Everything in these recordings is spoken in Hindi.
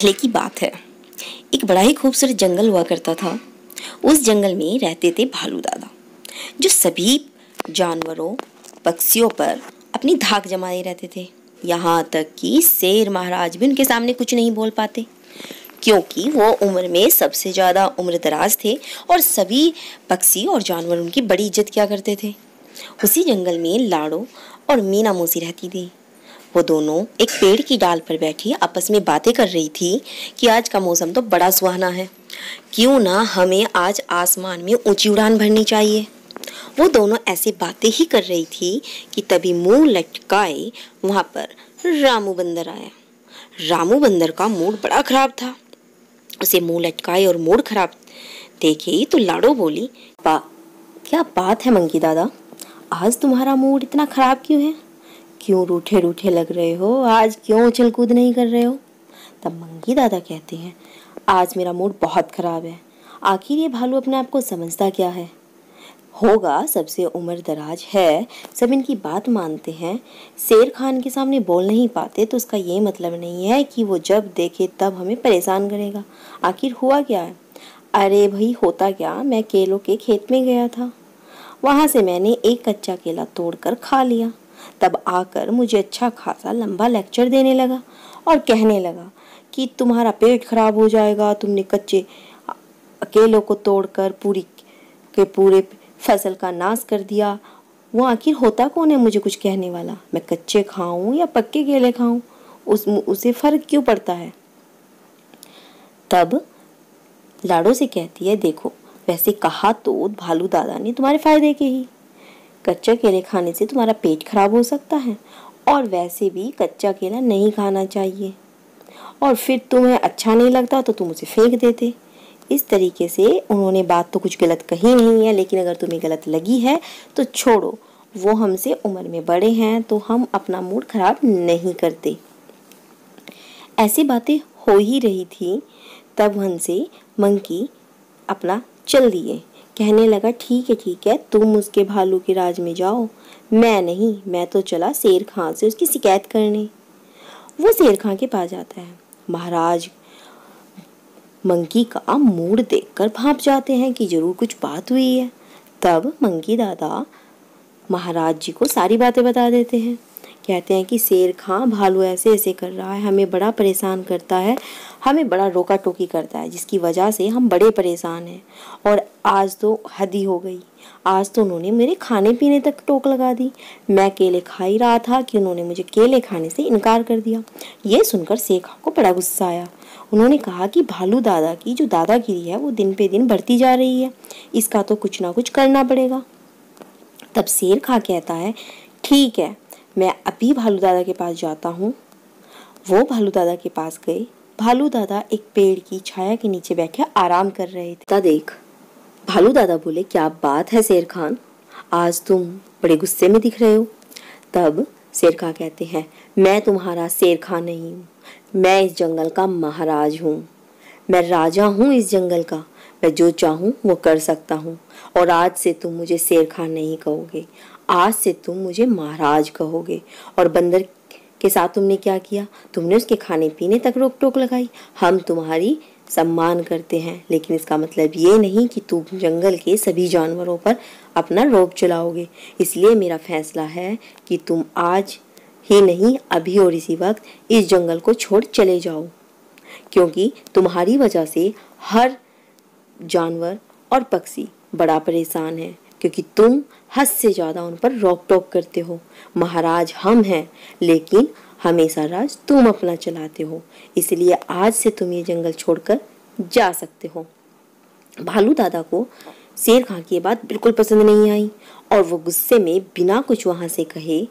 पहले की बात है, एक बड़ा ही खूबसूरत जंगल हुआ करता था। उस जंगल में रहते थे भालू दादा, जो सभी जानवरों पक्षियों पर अपनी धाक जमाए रहते थे। यहाँ तक कि शेर महाराज भी उनके सामने कुछ नहीं बोल पाते, क्योंकि वो उम्र में सबसे ज़्यादा उम्र दराज थे और सभी पक्षी और जानवर उनकी बड़ी इज्जत किया करते थे। उसी जंगल में लाड़ो और मीना मौसी रहती थी। वो दोनों एक पेड़ की डाल पर बैठी आपस में बातें कर रही थी कि आज का मौसम तो बड़ा सुहाना है, क्यों ना हमें आज आसमान में ऊंची उड़ान भरनी चाहिए। वो दोनों ऐसे बातें ही कर रही थी कि तभी मुंह लटकाए वहां पर रामू बंदर आया। रामू बंदर का मूड बड़ा खराब था। उसे मुंह लटकाए और मूड खराब देखे ही तो लाड़ो बोली, क्या बात है मंकी दादा, आज तुम्हारा मूड इतना खराब क्यों है? क्यों रूठे रूठे लग रहे हो? आज क्यों उछल कूद नहीं कर रहे हो? तब मंकी दादा कहते हैं, आज मेरा मूड बहुत खराब है। आखिर ये भालू अपने आप को समझता क्या है? होगा सबसे उम्र दराज है, सब इनकी बात मानते हैं, शेर खान के सामने बोल नहीं पाते, तो उसका ये मतलब नहीं है कि वो जब देखे तब हमें परेशान करेगा। आखिर हुआ क्या है? अरे भाई, होता क्या, मैं केलों के खेत में गया था, वहां से मैंने एक कच्चा केला तोड़कर खा लिया। तब आकर मुझे अच्छा खासा लंबा लेक्चर देने लगा और कहने लगा कि तुम्हारा पेट खराब हो जाएगा, तुमने कच्चे केलों को तोड़कर पूरे फसल का नाश कर दिया। वो आखिर होता कौन है मुझे कुछ कहने वाला? मैं कच्चे खाऊं या पक्के केले खाऊं, उसे फर्क क्यों पड़ता है? तब लाड़ो से कहती है, देखो वैसे कहा तो भालू दादा ने तुम्हारे फायदे के ही, कच्चा केले खाने से तुम्हारा पेट खराब हो सकता है और वैसे भी कच्चा केला नहीं खाना चाहिए, और फिर तुम्हें अच्छा नहीं लगता तो तुम उसे फेंक देते। इस तरीके से उन्होंने बात तो कुछ गलत कही नहीं है, लेकिन अगर तुम्हें गलत लगी है तो छोड़ो, वो हमसे उम्र में बड़े हैं तो हम अपना मूड खराब नहीं करते। ऐसी बातें हो ही रही थी, तब हंसे मंकी अपना चल दिए। कहने लगा, ठीक है, तुम उसके भालू के राज में जाओ, मैं नहीं, मैं तो चला शेर खां से उसकी शिकायत करने। वो शेर खां के पास जाता है। महाराज मंकी का मूड देखकर भांप जाते हैं कि जरूर कुछ बात हुई है। तब मंकी दादा महाराज जी को सारी बातें बता देते हैं। कहते हैं कि शेर खां भालू ऐसे ऐसे कर रहा है, हमें बड़ा परेशान करता है, हमें बड़ा रोका टोकी करता है, जिसकी वजह से हम बड़े परेशान हैं। और आज तो हद ही हो गई, आज तो उन्होंने मेरे खाने पीने तक टोक लगा दी। मैं केले खा ही रहा था कि उन्होंने मुझे केले खाने से इनकार कर दिया। ये सुनकर शेर खां को बड़ा गुस्सा आया। उन्होंने कहा कि भालू दादा की जो दादागिरी है वो दिन पे दिन बढ़ती जा रही है, इसका तो कुछ ना कुछ करना पड़ेगा। तब शेर खां कहता है, ठीक है, मैं अभी भालू दादा के पास जाता हूँ। वो भालू दादा के पास गए। भालू दादा एक पेड़ की छाया के नीचे बैठे आराम कर रहे थे। देख, भालू दादा बोले, क्या बात है शेर खान, आज तुम बड़े गुस्से में दिख रहे हो। तब शेर खान कहते हैं, मैं तुम्हारा शेर खान नहीं हूँ, मैं इस जंगल का महाराज हूँ, मैं राजा हूँ इस जंगल का, मैं जो चाहूँ वो कर सकता हूँ। और आज से तुम मुझे शेर खान नहीं कहोगे, आज से तुम मुझे महाराज कहोगे। और बंदर के साथ तुमने क्या किया? तुमने उसके खाने पीने तक रोक टोक लगाई। हम तुम्हारी सम्मान करते हैं, लेकिन इसका मतलब ये नहीं कि तुम जंगल के सभी जानवरों पर अपना रौब चलाओगे। इसलिए मेरा फैसला है कि तुम आज ही नहीं, अभी और इसी वक्त इस जंगल को छोड़ चले जाओ, क्योंकि तुम्हारी वजह से हर जानवर और पक्षी बड़ा परेशान है, क्योंकि तुम हद से ज़्यादा उन पर रोक टोक करते हो। महाराज हम हैं, लेकिन हमेशा राज तुम अपना चलाते हो, इसलिए आज से तुम ये जंगल छोड़कर जा सकते हो। भालू दादा को शेर खां की ये बात बिल्कुल पसंद नहीं आई और वो गुस्से में बिना कुछ वहां से कहे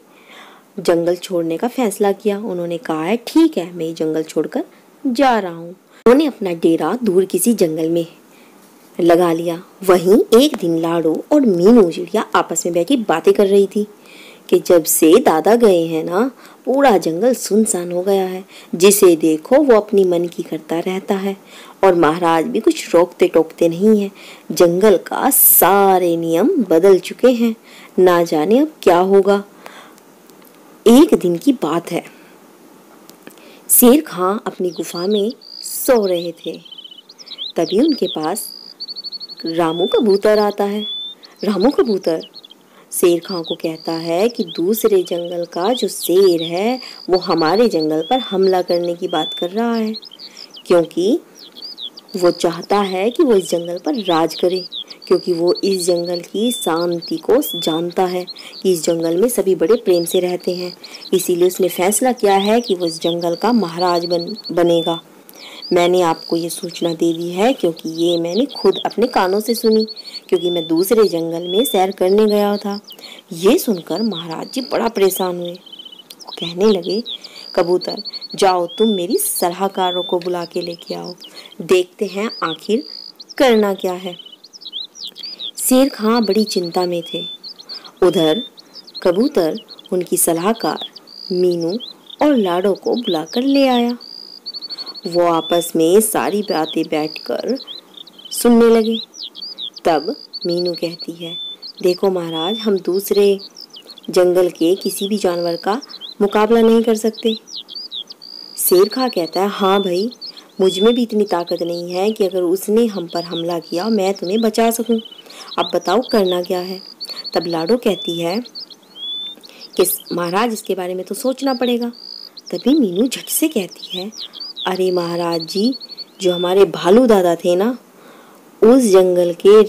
जंगल छोड़ने का फैसला किया। उन्होंने कहा है, ठीक है, मैं ये जंगल छोड़कर जा रहा हूँ। उन्होंने अपना डेरा दूर किसी जंगल में लगा लिया। वहीं एक दिन लाड़ो और मीनू चिड़िया आपस में बैठी बातें कर रही थी कि जब से दादा गए हैं ना, पूरा जंगल सुनसान हो गया है, जिसे देखो वो अपनी मन की करता रहता है और महाराज भी कुछ रोकते टोकते नहीं है। जंगल का सारे नियम बदल चुके हैं, ना जाने अब क्या होगा। एक दिन की बात है, शेर खां अपनी गुफा में सो रहे थे। तभी उनके पास रामू कबूतर आता है। रामू कबूतर शेर खां को कहता है कि दूसरे जंगल का जो शेर है वो हमारे जंगल पर हमला करने की बात कर रहा है, क्योंकि वो चाहता है कि वो इस जंगल पर राज करे, क्योंकि वो इस जंगल की शांति को जानता है कि इस जंगल में सभी बड़े प्रेम से रहते हैं। इसीलिए उसने फैसला किया है कि वो इस जंगल का महाराज बनेगा। मैंने आपको ये सूचना दे दी है क्योंकि ये मैंने खुद अपने कानों से सुनी, क्योंकि मैं दूसरे जंगल में सैर करने गया था। ये सुनकर महाराज जी बड़ा परेशान हुए। वो कहने लगे, कबूतर जाओ, तुम मेरी सलाहकारों को बुला के लेके आओ, देखते हैं आखिर करना क्या है। शेर खां बड़ी चिंता में थे। उधर कबूतर उनकी सलाहकार मीनू और लाडो को बुलाकर ले आया। वो आपस में सारी बातें बैठकर सुनने लगे। तब मीनू कहती है, देखो महाराज, हम दूसरे जंगल के किसी भी जानवर का मुकाबला नहीं कर सकते। शेर खां कहता है, हाँ भाई, मुझ में भी इतनी ताकत नहीं है कि अगर उसने हम पर हमला किया मैं तुम्हें बचा सकूं। अब बताओ करना क्या है। तब लाडो कहती है कि महाराज, इसके बारे में तो सोचना पड़ेगा। तभी मीनू झट से कहती है, अरे महाराज जी, जो हमारे भालू दादा थे ना, उस जंगल के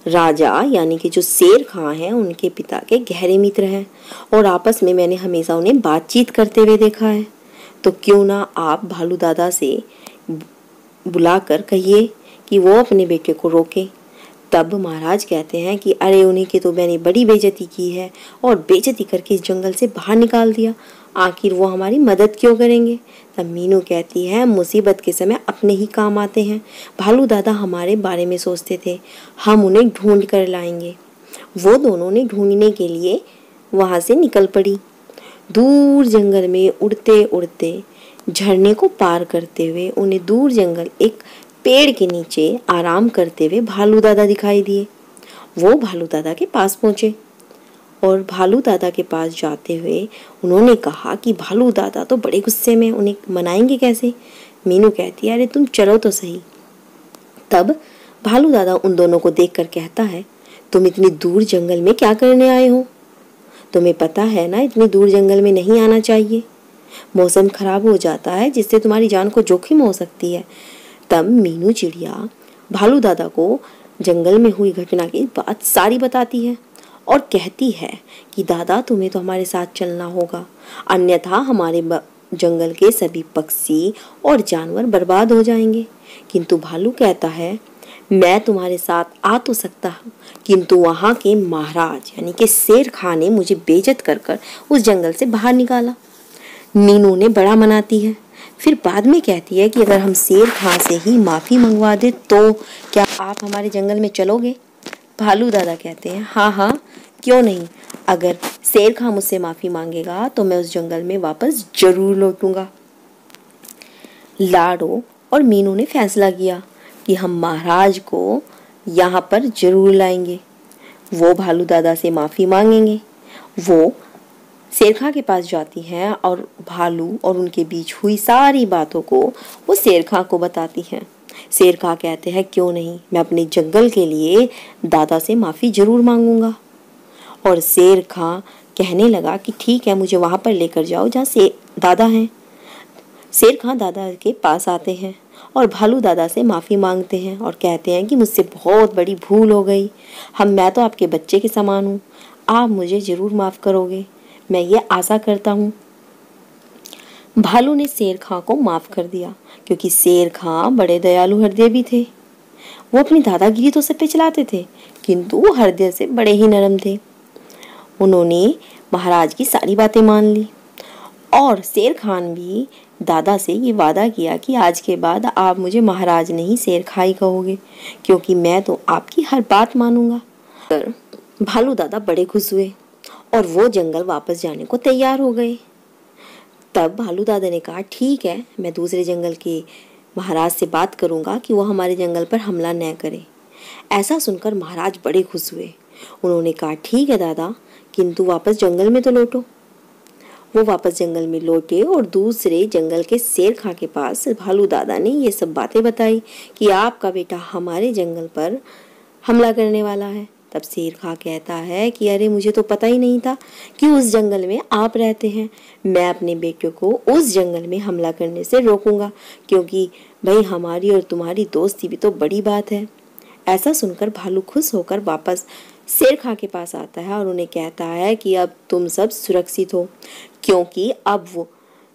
राजा यानी कि जो शेर खां हैं, उनके पिता के गहरे मित्र हैं और आपस में मैंने हमेशा उन्हें बातचीत करते हुए देखा है। तो क्यों ना आप भालू दादा से बुलाकर कहिए कि वो अपने बेटे को रोके। तब महाराज कहते हैं कि अरे, उन्हीं की तो मैंने बड़ी बेइज्जती की है और बेइज्जती करके इस जंगल से बाहर निकाल दिया, आखिर वो हमारी मदद क्यों करेंगे। तब मीनू कहती है, मुसीबत के समय अपने ही काम आते हैं। भालू दादा हमारे बारे में सोचते थे, हम उन्हें ढूंढ कर लाएंगे। वो दोनों ने ढूंढने के लिए वहाँ से निकल पड़ी। दूर जंगल में उड़ते उड़ते झरने को पार करते हुए उन्हें दूर जंगल एक पेड़ के नीचे आराम करते हुए भालू दादा दिखाई दिए। वो भालू दादा के पास पहुंचे और भालू दादा के पास जाते हुए उन्होंने कहा कि भालू दादा तो बड़े गुस्से में, उन्हें मनाएंगे कैसे। मीनू कहती है, अरे तुम चलो तो सही। तब भालू दादा उन दोनों को देखकर कहता है, तुम इतनी दूर जंगल में क्या करने आए हो? तुम्हें पता है ना, इतनी दूर जंगल में नहीं आना चाहिए, मौसम खराब हो जाता है जिससे तुम्हारी जान को जोखिम हो सकती है। तब मीनू चिड़िया भालू दादा को जंगल में हुई घटना की बात सारी बताती है और कहती है कि दादा, तुम्हें तो हमारे साथ चलना होगा, अन्यथा हमारे जंगल के सभी पक्षी और जानवर बर्बाद हो जाएंगे। किंतु भालू कहता है, मैं तुम्हारे साथ आ तो सकता हूँ, किंतु वहाँ के महाराज यानी कि शेर खां ने मुझे बेइज्जत कर कर उस जंगल से बाहर निकाला। मीनू ने बड़ा मनाती है, फिर बाद में कहती है कि अगर हम शेर खां से ही माफ़ी मंगवा दे तो क्या आप हमारे जंगल में चलोगे? भालू दादा कहते हैं, हाँ हाँ, क्यों नहीं, अगर शेर खां मुझसे माफ़ी मांगेगा तो मैं उस जंगल में वापस जरूर लौटूंगा। लाडो और मीनू ने फैसला किया कि हम महाराज को यहाँ पर जरूर लाएंगे। वो भालू दादा से माफ़ी मांगेंगे। वो शेर खां के पास जाती हैं और भालू और उनके बीच हुई सारी बातों को वो शेर खां को बताती हैं। शेर खां कहते हैं, क्यों नहीं, मैं अपने जंगल के लिए दादा से माफ़ी जरूर मांगूंगा। और शेर खां कहने लगा कि ठीक है, मुझे वहाँ पर लेकर जाओ जहाँ से दादा हैं। शेर खां दादा के पास आते हैं और भालू दादा से माफ़ी मांगते हैं और कहते हैं कि मुझसे बहुत बड़ी भूल हो गई, मैं तो आपके बच्चे के समान हूँ, आप मुझे ज़रूर माफ़ करोगे, मैं ये आशा करता हूँ। भालू ने शेर खां को माफ़ कर दिया क्योंकि शेर खां बड़े दयालु हृदय भी थे। वो अपनी दादागिरी तो सब पे चलाते थे, किंतु वो हृदय से बड़े ही नरम थे। उन्होंने महाराज की सारी बातें मान ली और शेर खान भी दादा से ये वादा किया कि आज के बाद आप मुझे महाराज नहीं शेर खां ही कहोगे, क्योंकि मैं तो आपकी हर बात मानूंगा। पर भालू दादा बड़े खुश हुए और वो जंगल वापस जाने को तैयार हो गए। तब भालू दादा ने कहा, ठीक है, मैं दूसरे जंगल के महाराज से बात करूंगा कि वो हमारे जंगल पर हमला न करे। ऐसा सुनकर महाराज बड़े खुश हुए। उन्होंने कहा, ठीक है दादा, किंतु वापस जंगल में तो लौटो। वो वापस जंगल में लौटे और दूसरे जंगल के शेर खां के पास भालू दादा ने ये सब बातें बताई कि आपका बेटा हमारे जंगल पर हमला करने वाला है। तब शेर खां कहता है कि अरे मुझे तो पता ही नहीं था कि उस जंगल में आप रहते हैं। मैं अपने बेटे को उस जंगल में हमला करने से रोकूंगा, क्योंकि भाई हमारी और तुम्हारी दोस्ती भी तो बड़ी बात है। ऐसा सुनकर भालू खुश होकर वापस शेर खां के पास आता है और उन्हें कहता है कि अब तुम सब सुरक्षित हो, क्योंकि अब वो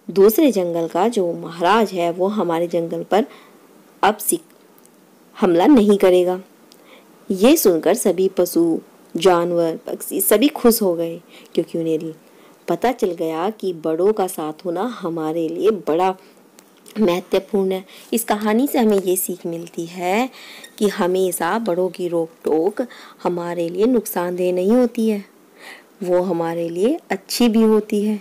दूसरे जंगल का जो महाराज है वो हमारे जंगल पर अब हमला नहीं करेगा। ये सुनकर सभी पशु, जानवर, पक्षी सभी खुश हो गए, क्योंकि उन्हें पता चल गया कि बड़ों का साथ होना हमारे लिए बड़ा महत्वपूर्ण है। इस कहानी से हमें ये सीख मिलती है कि हमेशा बड़ों की रोक टोक हमारे लिए नुकसानदेह नहीं होती है, वो हमारे लिए अच्छी भी होती है।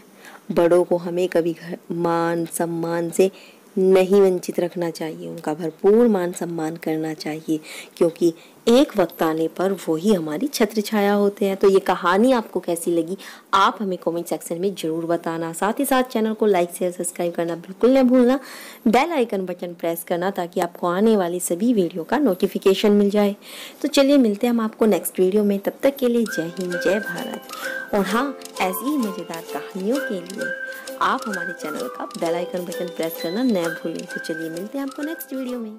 बड़ों को हमें कभी मान सम्मान से नहीं वंचित रखना चाहिए, उनका भरपूर मान सम्मान करना चाहिए, क्योंकि एक वक्त आने पर वो ही हमारी छत्र छाया होते हैं। तो ये कहानी आपको कैसी लगी आप हमें कमेंट सेक्शन में ज़रूर बताना। साथ ही साथ चैनल को लाइक शेयर सब्सक्राइब करना बिल्कुल न भूलना। बेल आइकन बटन प्रेस करना ताकि आपको आने वाली सभी वीडियो का नोटिफिकेशन मिल जाए। तो चलिए मिलते हैं हम आपको नेक्स्ट वीडियो में। तब तक के लिए जय हिंद, जय भारत। और हाँ, ऐसी ही मज़ेदार कहानियों के लिए आप हमारे चैनल का बेल आइकन बटन प्रेस करना न भूलें। तो चलिए मिलते हैं आपको नेक्स्ट वीडियो में।